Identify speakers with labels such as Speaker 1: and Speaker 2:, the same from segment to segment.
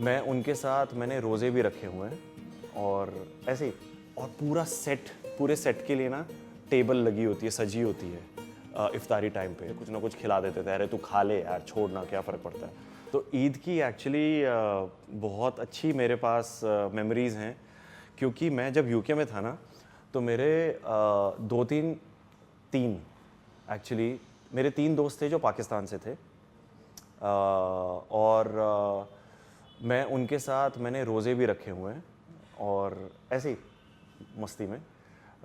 Speaker 1: मैं उनके साथ मैंने रोज़े भी रखे हुए हैं और ऐसे ही। और पूरे सेट के लिए ना टेबल लगी होती है, सजी होती है। इफ्तारी टाइम पे कुछ ना कुछ खिला देते थे, अरे तू खा ले यार, छोड़ना क्या फ़र्क पड़ता है। तो ईद की एक्चुअली बहुत अच्छी मेरे पास मेमोरीज़ हैं, क्योंकि मैं जब यूके में था ना, तो मेरे दो तीन तीन एक्चुअली मेरे तीन दोस्त थे जो पाकिस्तान से थे। और मैं उनके साथ मैंने रोज़े भी रखे हुए हैं और ऐसे ही मस्ती में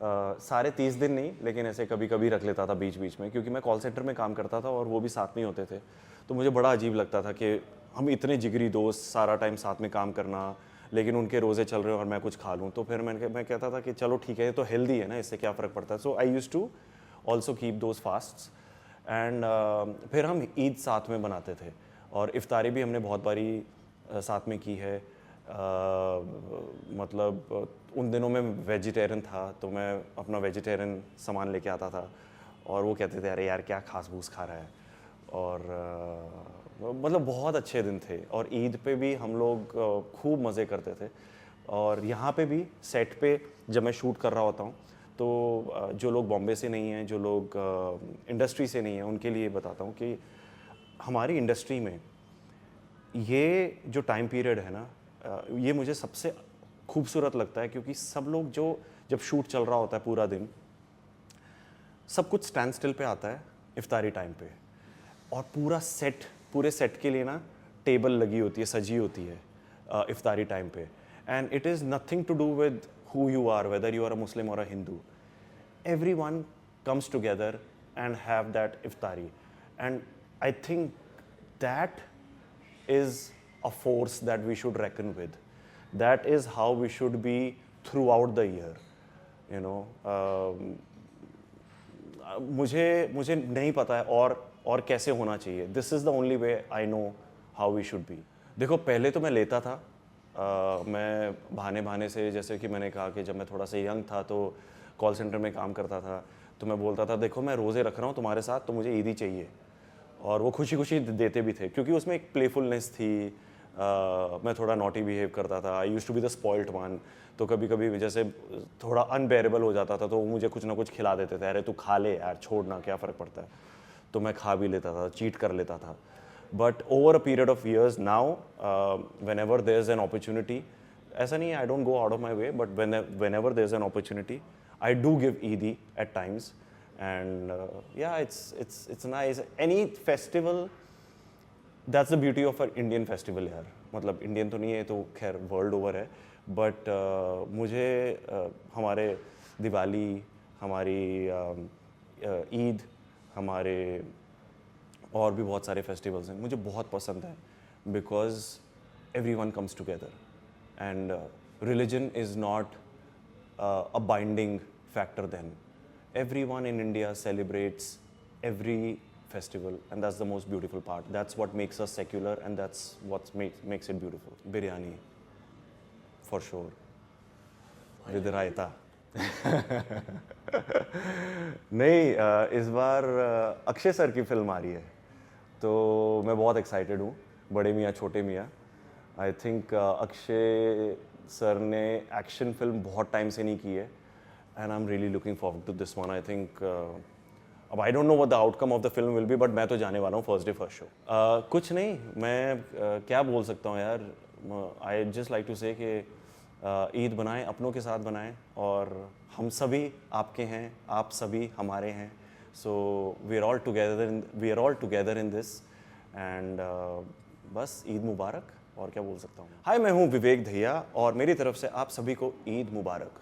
Speaker 1: सारे 30 दिन नहीं, लेकिन ऐसे कभी कभी रख लेता था बीच बीच में, क्योंकि मैं कॉल सेंटर में काम करता था और वो भी साथ में ही होते थे। तो मुझे बड़ा अजीब लगता था कि हम इतने जिगरी दोस्त सारा टाइम साथ में काम करना, लेकिन उनके रोज़े चल रहे हैं और मैं कुछ खा लूँ। तो फिर मैं कहता था कि चलो ठीक है, ये तो हेल्दी है ना, इससे क्या फ़र्क पड़ता है। So I used to also keep those fasts and फिर हम ईद साथ में बनाते थे और इफ्तारी भी हमने बहुत बारी साथ में की है। मतलब उन दिनों में वेजिटेरियन था, तो मैं अपना वेजिटेरियन सामान लेके आता था और वो कहते थे अरे यार क्या खास भूस खा रहा है। और मतलब बहुत अच्छे दिन थे। और ईद पे भी हम लोग खूब मज़े करते थे। और यहाँ पे भी सेट पे जब मैं शूट कर रहा होता हूँ, तो जो लोग बॉम्बे से नहीं हैं, जो लोग इंडस्ट्री से नहीं हैं, उनके लिए बताता हूँ कि हमारी इंडस्ट्री में ये जो टाइम पीरियड है ना, ये मुझे सबसे खूबसूरत लगता है, क्योंकि सब लोग जो जब शूट चल रहा होता है पूरा दिन, सब कुछ स्टैंड स्टिल पे आता है इफ्तारी टाइम पे। और पूरे सेट के लिए ना टेबल लगी होती है, सजी होती है इफ्तारी टाइम पे। And it is nothing to do with who you are, whether you are a Muslim or a Hindu. Everyone comes together and have that iftari. And I think that is a force that we should reckon with. That is how we should be throughout the year. You know, मुझे नहीं पता है और कैसे होना चाहिए. This is the only way I know how we should be. देखो, पहले तो मैं लेता था, मैं बहाने से, जैसे कि मैंने कहा कि जब मैं थोड़ा सा यंग था तो कॉल सेंटर में काम करता था, तो मैं बोलता था देखो मैं रोज़े रख रहा हूँ तुम्हारे साथ, तो मुझे ईद ही चाहिए। और वो खुशी खुशी देते भी थे, क्योंकि उसमें एक प्लेफुलनेस थी। मैं थोड़ा नॉटी बिहेव करता था, I used to be the spoiled one. तो कभी कभी जैसे थोड़ा अनबेरेबल हो जाता था, तो वो मुझे कुछ ना कुछ खिला देते थे, अरे तू खा ले यार, छोड़ना क्या फ़र्क पड़ता है। तो मैं खा भी लेता था, चीट कर लेता था। But over a period of years now, whenever there's an opportunity, ऐसा नहीं है I don't go out of my way, but whenever there's an opportunity, I do give Eid at times, and yeah, it's nice. Any festival, that's the beauty of an Indian festival यार। मतलब Indian तो नहीं है, तो खैर world over है, but मुझे हमारे दिवाली, हमारी ईद, हमारे और भी बहुत सारे फेस्टिवल्स हैं, मुझे बहुत पसंद है, because every one comes together and religion is not a binding factor then. Every one in India celebrates every festival, and that's the most beautiful part. That's what makes us secular, and that's what makes it beautiful. Biryani, for sure, with raita. नहीं, इस बार Akshay sir की film आ रही है, तो मैं बहुत excited हूँ। बड़े Miyan Chhote Miyan, I think Akshay sir ने एक्शन फिल्म बहुत टाइम से नहीं की है, and I am really looking forward to this one. I think अब I don't know what the outcome of the film will be, but मैं तो जाने वाला हूँ फर्स्ट डे फर्स्ट शो। कुछ नहीं, मैं क्या बोल सकता हूँ यार। आई जस्ट लाइक टू से कि ईद बनाएं, अपनों के साथ बनाएं, और हम सभी आपके हैं, आप सभी हमारे हैं। So we are all together in this, and बस ईद मुबारक। और क्या बोल सकता हूँ। हाय, मैं हूँ विवेक दहिया, और मेरी तरफ से आप सभी को ईद मुबारक।